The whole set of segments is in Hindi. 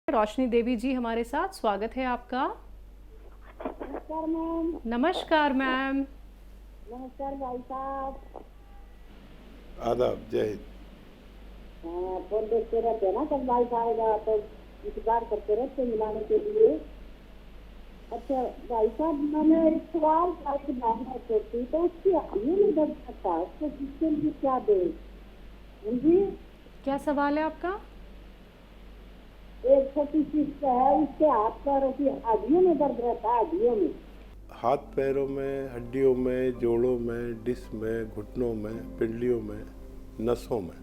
रोशनी देवी जी हमारे साथ, स्वागत है आपका। नमस्कार मैम। नमस्कार मैम। नमस्कार भाई साहब। आदाब, जय हिंद। फोन देखते रहते हैं ना, कब भाई आएगा तो इंतजार करते रहते हैं मिलाने के लिए। अच्छा भाई साहब, मैंने एक सवाल आपसे जानना चाहती, तो उसकी आयु में दर्द करता है, उसको किसके लिए क्या दे जी? क्या सवाल है आपका? एक छोटी चीज है, उसके हाथ पैरों की हड्डियों में दर्द रहता है, हड्डियों में। हाथ पैरों में, हड्डियों में, जोड़ों में, डिस्क में, घुटनों में, पिंडलियों में, नसों में,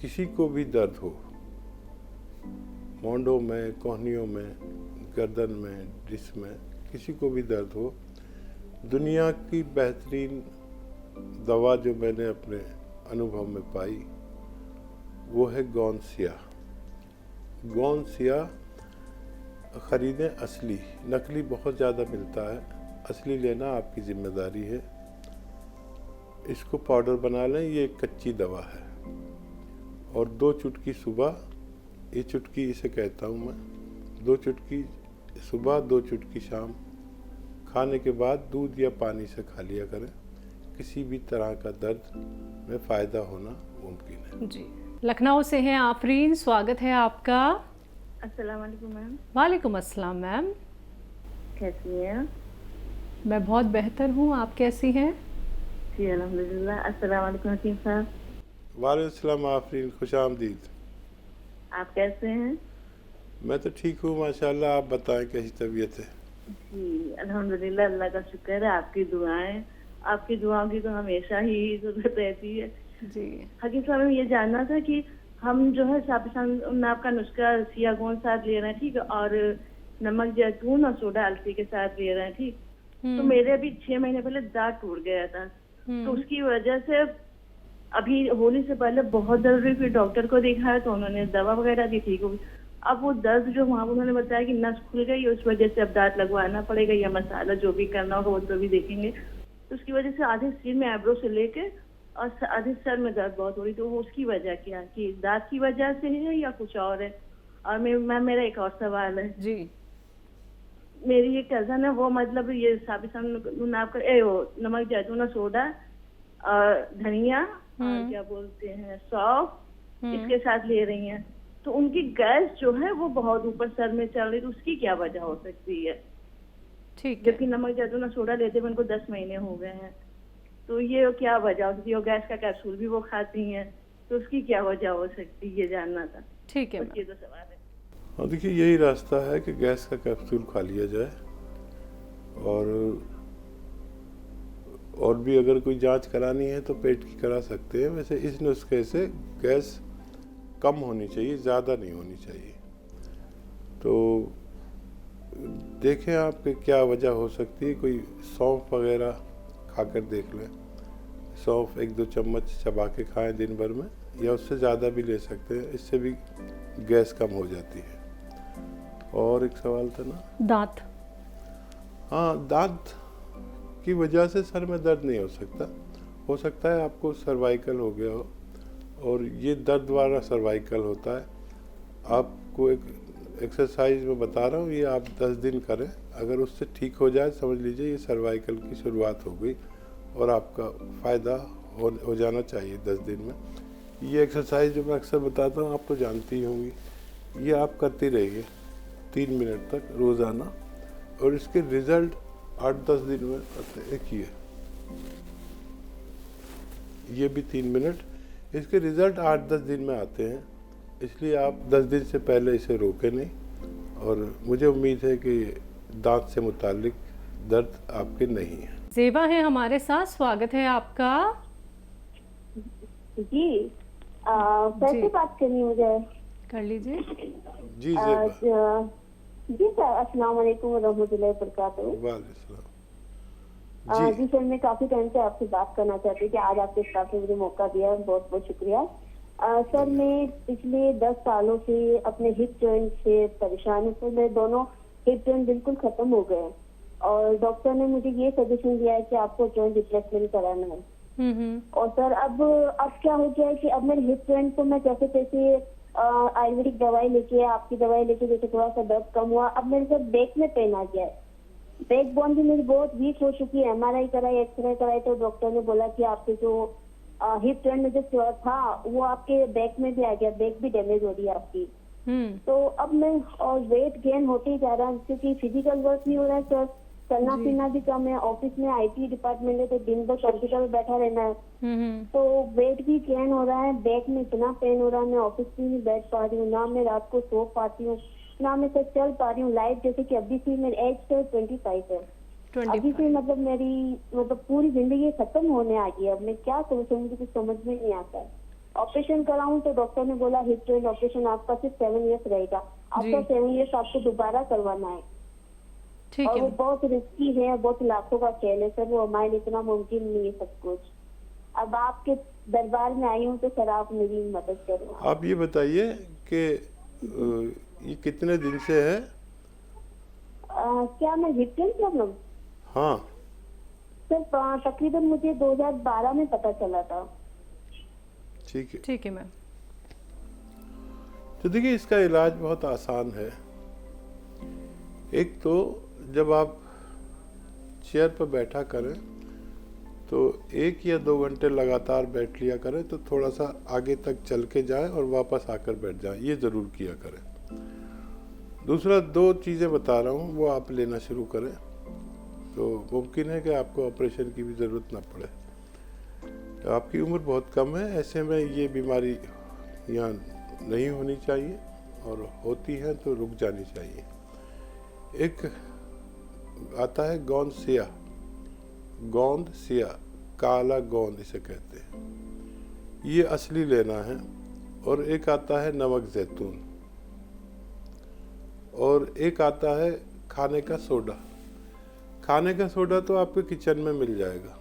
किसी को भी दर्द हो, मोंडों में, कोहनियों में, गर्दन में, डिस्क में, किसी को भी दर्द हो, दुनिया की बेहतरीन दवा जो मैंने अपने अनुभव में पाई वो है गौनसिया। गौनसिया ख़रीदें असली, नकली बहुत ज़्यादा मिलता है, असली लेना आपकी ज़िम्मेदारी है। इसको पाउडर बना लें, ये एक कच्ची दवा है। और 2 चुटकी सुबह, ये चुटकी इसे कहता हूँ मैं, 2 चुटकी सुबह, 2 चुटकी शाम, खाने के बाद दूध या पानी से खा लिया करें। किसी भी तरह का दर्द में फ़ायदा होना मुमकिन है। जी, लखनऊ से हैं आफरीन, स्वागत है आपका। अस्सलाम वालेकुम मैम। वालेकुम अस्सलाम मैम। कैसी हैं? मैं बहुत बेहतर हूँ, आप कैसी हैं? जी अल्हम्दुलिल्लाह। अस्सलाम वालेकुम हकीम साहब। वालेकुम अस्सलाम आफरीन, खुशामदीद। आप कैसे हैं? मैं तो ठीक हूँ माशाल्लाह, आप बताएं कैसी तबीयत है? जी अल्हम्दुलिल्लाह, अल्लाह का शुक्र है। आपकी दुआएं, आपकी दुआओं की तो हमेशा ही जरूरत रहती है। जी हकीम साहब, ये जानना था कि हम जो है साबिसान आपका नुस्खा सियागोन साथ ले रहे हैं, ठीक है, और नमक जैतून और सोडा अलसी के साथ ले रहे हैं, ठीक। तो मेरे अभी 6 महीने पहले दांत टूट गया था, तो उसकी वजह से अभी होली से पहले बहुत दर्द हुई। फिर डॉक्टर को दिखाया तो उन्होंने दवा वगैरह दी, ठीक हो गई। अब वो दर्द जो वहाँ उन्होंने बताया कि नस खुल गई, उस वजह से अब दांत लगवाना पड़ेगा या मसाला जो भी करना होगा वो तो भी देखेंगे। तो उसकी वजह से आधे सिर में आईब्रो से लेके और आधे सर में दर्द बहुत हो रही। तो उसकी वजह क्या, कि दांत की वजह से है या कुछ और है? और मैम मेरा एक और सवाल है जी। मेरी एक कजन है, वो मतलब ये साबिसान नमक जैतून और सोडा और धनिया और क्या बोलते हैं सौंफ इसके साथ ले रही हैं, तो उनकी गैस जो है वो बहुत ऊपर सर में चल रही है। तो उसकी क्या वजह हो सकती है? ठीक है। जबकि नमक जैतून और सोडा लेते हुए उनको 10 महीने हो गए हैं, तो ये क्या वजह हो सकती है? और गैस का कैप्सूल भी वो खाती हैं, तो उसकी क्या वजह हो सकती है, ये जानना था। ठीक है बस ये 2 सवाल है। हाँ देखिए, यही रास्ता है कि गैस का कैप्सूल खा लिया जाए, और भी अगर कोई जांच करानी है तो पेट की करा सकते हैं। वैसे इस नुस्खे से गैस कम होनी चाहिए, ज़्यादा नहीं होनी चाहिए। तो देखें आप कि क्या वजह हो सकती है। कोई सौंफ वगैरह खाकर देख लें, सौंफ 1-2 चम्मच चबा के खाएं दिन भर में, या उससे ज़्यादा भी ले सकते हैं, इससे भी गैस कम हो जाती है। और एक सवाल था ना, दांत। हाँ, दांत की वजह से सर में दर्द नहीं हो सकता है आपको सर्वाइकल हो गया हो, और ये दर्द वाला सर्वाइकल होता है। आपको एक एक्सरसाइज में बता रहा हूँ, ये आप 10 दिन करें, अगर उससे ठीक हो जाए समझ लीजिए ये सर्वाइकल की शुरुआत हो गई और आपका फ़ायदा हो जाना चाहिए 10 दिन में। ये एक्सरसाइज जो मैं अक्सर बताता हूँ आप तो जानती ही होंगी, ये आप करती रहिए 3 मिनट तक रोज़ाना, और इसके रिज़ल्ट 8-10 दिन में आते हैं। एक ये भी 3 मिनट, इसके रिज़ल्ट 8-10 दिन में आते हैं, इसलिए आप 10 दिन से पहले इसे रोकें नहीं। और मुझे उम्मीद है कि दांत से मुतालिक दर्द आपके नहीं है। ज़ेबा है हमारे साथ, स्वागत है आपका। जी कैसे बात करनी मुझे? कर लीजिए। जी ज़ेबा। जी सर, अस्सलाम वालेकुम रहमतुल्लाहि व बरकातहू। वालेकुम जी सर, मैं काफी टाइम से आपसे बात करना चाहती हूँ कि आज आपके स्टाफ ने मुझे मौका दिया, बहुत बहुत शुक्रिया। सर, मैं पिछले 10 सालों से अपने हिप जॉइंट से परेशान हूँ। तो मेरे दोनों हिप जॉइंट बिल्कुल खत्म हो गए हैं, और डॉक्टर ने मुझे ये सजेशन दिया है कि आपको जॉइंट रिप्लेसमेंट कराना है। और सर अब क्या हो गया है कि अब मेरे हिप जॉइंट को मैं जैसे तैसे आयुर्वेदिक दवाई लेके, आपकी दवाई लेके जैसे थोड़ा सा दर्द कम हुआ। अब मेरे को बैक में पेन आ गया है, बैक बोन भी मेरी बहुत वीक हो चुकी है। MRI कराई, एक्सरे कराई तो डॉक्टर ने बोला कि आपके जो हिप जॉइंट में जो था वो आपके बैक में भी आ गया, बैक भी डैमेज हो रही है आपकी। तो अब मैं और वेट गेन होते ही जा रहा है क्योंकि फिजिकल वर्क नहीं हो रहा है सर, चलना फिरना भी कम है। ऑफिस में IT डिपार्टमेंट है तो दिन भर कंप्यूटर में बैठा रहना है, तो वेट भी गेन हो रहा है, बैक में इतना पेन हो रहा है, मैं ऑफिस में नहीं बैठ पा रही हूँ, ना मैं रात को सो पाती हूँ, ना मैं सर चल पा रही हूँ। लाइफ जैसे कि अभी से मेरी एज तो 25 है, अभी से मतलब मेरी मतलब पूरी जिंदगी खत्म होने आ गई है। अब मैं क्या करूँ सर, मुझे कुछ समझ में नहीं आता है। ऑपरेशन कराऊं तो डॉक्टर ने बोला हिप जॉइंट ऑपरेशन आपका सिर्फ 7 इयर्स रहेगा, आपका 7 इयर्स आपको दोबारा करवाना है। ठीक और है। वो बहुत रिस्की है, बहुत लाखों का खेल है सर, वो हमारे लिए इतना मुमकिन नहीं है सब कुछ। अब आपके दरबार में आई हूँ तो सर आप मेरी मदद करो। आप ये बताइए कि ये कितने दिन से है? क्या मैं हिप जॉइंट प्रॉब्लम? हाँ, सर तकरीबन मुझे 2012 में पता चला था। ठीक है। ठीक है मैम। तो देखिए, इसका इलाज बहुत आसान है। एक तो जब आप चेयर पर बैठा करें तो 1 या 2 घंटे लगातार बैठ लिया करें, तो थोड़ा सा आगे तक चल के जाएं और वापस आकर बैठ जाएं, ये ज़रूर किया करें। दूसरा, 2 चीज़ें बता रहा हूँ वो आप लेना शुरू करें तो मुमकिन है कि आपको ऑपरेशन की भी ज़रूरत ना पड़े। तो आपकी उम्र बहुत कम है, ऐसे में ये बीमारी यहाँ नहीं होनी चाहिए और होती है तो रुक जानी चाहिए। एक आता है गोंद सिया, गोंद सिया, काला गोंद इसे कहते हैं, ये असली लेना है। और एक आता है नमक जैतून, और एक आता है खाने का सोडा। खाने का सोडा तो आपके किचन में मिल जाएगा,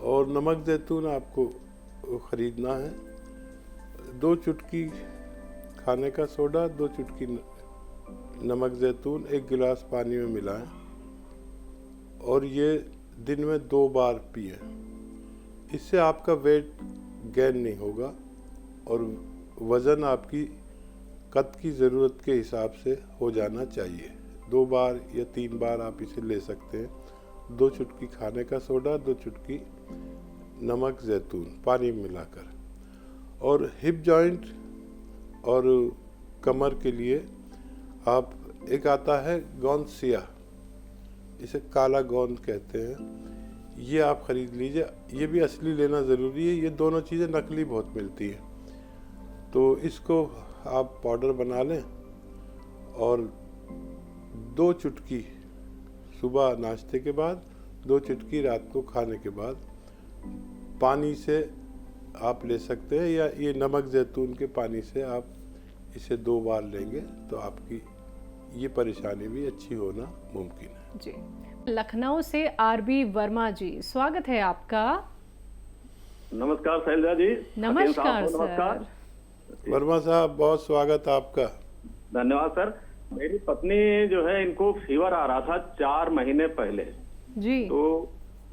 और नमक जैतून आपको खरीदना है। 2 चुटकी खाने का सोडा, 2 चुटकी नमक जैतून 1 गिलास पानी में मिलाएं और ये दिन में 2 बार पिए। इससे आपका वेट गेन नहीं होगा और वज़न आपकी कद की ज़रूरत के हिसाब से हो जाना चाहिए। 2 बार या 3 बार आप इसे ले सकते हैं। 2 चुटकी खाने का सोडा, 2 चुटकी नमक जैतून पानी में मिलाकर। और हिप जॉइंट और कमर के लिए आप एक आता है गोंद सिया, इसे काला गोंद कहते हैं, ये आप खरीद लीजिए। ये भी असली लेना ज़रूरी है, ये दोनों चीज़ें नकली बहुत मिलती हैं। तो इसको आप पाउडर बना लें और 2 चुटकी सुबह नाश्ते के बाद, 2 चुटकी रात को खाने के बाद पानी से आप ले सकते हैं, या ये नमक जैतून के पानी से आप इसे 2 बार लेंगे तो आपकी ये परेशानी भी अच्छी होना मुमकिन है। जी, लखनऊ से RB वर्मा जी, स्वागत है आपका। नमस्कार शैलजा जी। नमस्कार नमस्कार वर्मा साहब, बहुत स्वागत आपका। धन्यवाद सर। मेरी पत्नी जो है, इनको फीवर आ रहा था 4 महीने पहले जी। तो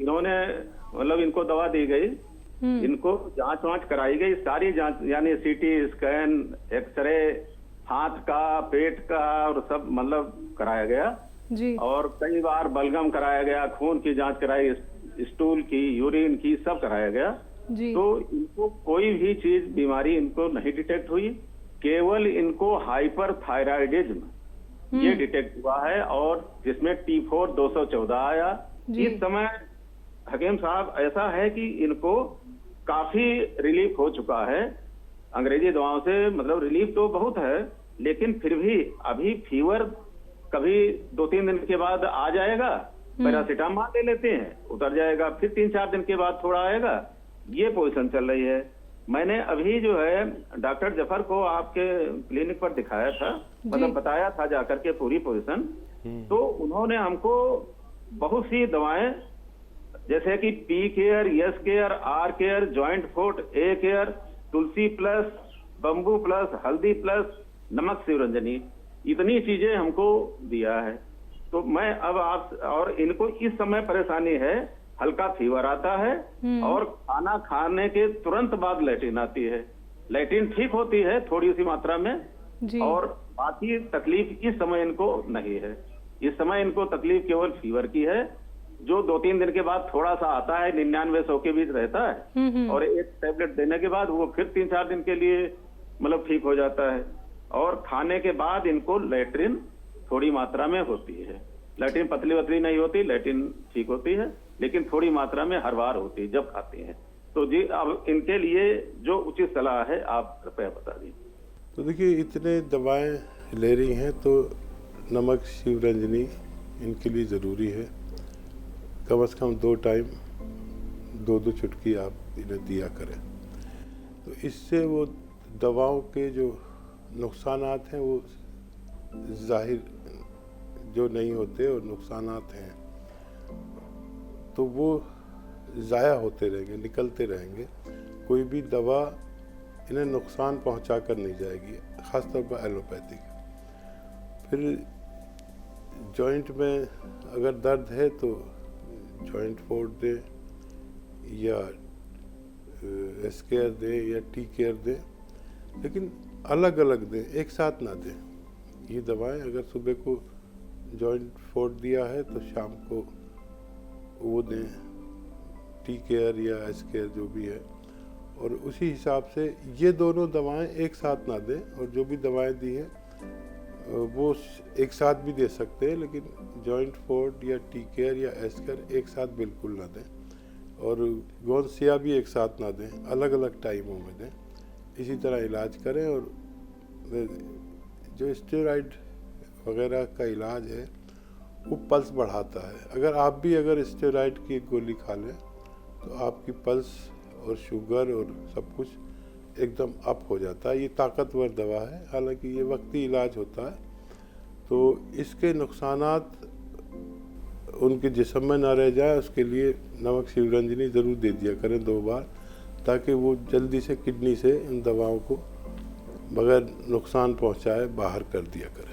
इन्होंने मतलब इनको दवा दी गई, इनको जांच वांच कराई गई, सारी जांच यानी CT स्कैन, एक्सरे, हाथ का, पेट का और सब मतलब कराया गया जी। और कई बार बलगम कराया गया, खून की जांच कराई, स्टूल की, यूरिन की, सब कराया गया जी। तो इनको कोई भी चीज बीमारी इनको नहीं डिटेक्ट हुई। केवल इनको हाइपर थायराइडिज्म ये डिटेक्ट हुआ है और जिसमें T4 214 आया। इस समय हकीम साहब ऐसा है कि इनको काफी रिलीफ हो चुका है अंग्रेजी दवाओं से, मतलब रिलीफ तो बहुत है, लेकिन फिर भी अभी फीवर कभी 2-3 दिन के बाद आ जाएगा, पैरासीटामोल ले लेते हैं, उतर जाएगा, फिर 3-4 दिन के बाद थोड़ा आएगा, ये पोजीशन चल रही है। मैंने अभी जो है डॉक्टर जफर को आपके क्लिनिक पर दिखाया था, मतलब बताया था जाकर के पूरी पोजीशन, तो उन्होंने हमको बहुत सी दवाएं जैसे कि P care, yes care, R care, joint foot, A care, Tulsi plus, bamboo plus, हल्दी प्लस, नमक शिवरंजनी, इतनी चीजें हमको दिया है। तो मैं अब आप, और इनको इस समय परेशानी है, हल्का फीवर आता है और खाना खाने के तुरंत बाद लैट्रिन आती है। लैट्रिन ठीक होती है थोड़ी सी मात्रा में, जी। और बाकी तकलीफ इस समय इनको नहीं है। इस समय इनको तकलीफ केवल फीवर की है, जो 2-3 दिन के बाद थोड़ा सा आता है, 99-100 के बीच रहता है, और एक टैबलेट देने के बाद वो फिर 3-4 दिन के लिए मतलब ठीक हो जाता है। और खाने के बाद इनको लैट्रिन थोड़ी मात्रा में होती है। लैट्रिन पतली वतली नहीं होती, लैट्रिन ठीक होती है, लेकिन थोड़ी मात्रा में हर बार होती है जब खाती हैं। तो जी अब इनके लिए जो उचित सलाह है आप कृपया बता दीजिए। तो देखिए, इतने दवाएं ले रही हैं तो नमक शिवरंजनी इनके लिए ज़रूरी है। कम से कम 2 टाइम 2-2 चुटकी आप इन्हें दिया करें। तो इससे वो दवाओं के जो नुकसानात हैं वो जाहिर जो नहीं होते, और नुकसानात हैं तो वो ज़ाया होते रहेंगे, निकलते रहेंगे। कोई भी दवा इन्हें नुकसान पहुंचा कर नहीं जाएगी, ख़ासतौर पर एलोपैथिक। फिर जॉइंट में अगर दर्द है तो जॉइंट फोर्ड दे, या एस्केयर दे, या टी केयर दे, लेकिन अलग अलग दें, एक साथ ना दें। ये दवाएं अगर सुबह को जॉइंट फोर्ड दिया है तो शाम को वो दें, टी केयर या एस्केयर जो भी है। और उसी हिसाब से ये दोनों दवाएं एक साथ ना दें, और जो भी दवाएं दी हैं वो एक साथ भी दे सकते हैं, लेकिन जॉइंट फोर्ड या टी केयर या एस्केयर एक साथ बिल्कुल ना दें, और गोंसिया भी एक साथ ना दें, अलग अलग टाइमों में दें। इसी तरह इलाज करें। और जो स्टेरॉइड वगैरह का इलाज है वो पल्स बढ़ाता है। अगर स्टेरॉइड की एक गोली खा लें तो आपकी पल्स और शुगर और सब कुछ एकदम अप हो जाता है। ये ताकतवर दवा है, हालांकि ये वक्ती इलाज होता है। तो इसके नुकसानात उनके जिस्म में ना रह जाए, उसके लिए नमक शिवरंजनी ज़रूर दे दिया करें 2 बार, ताकि वो जल्दी से किडनी से इन दवाओं को बगैर नुकसान पहुंचाए बाहर कर दिया करें।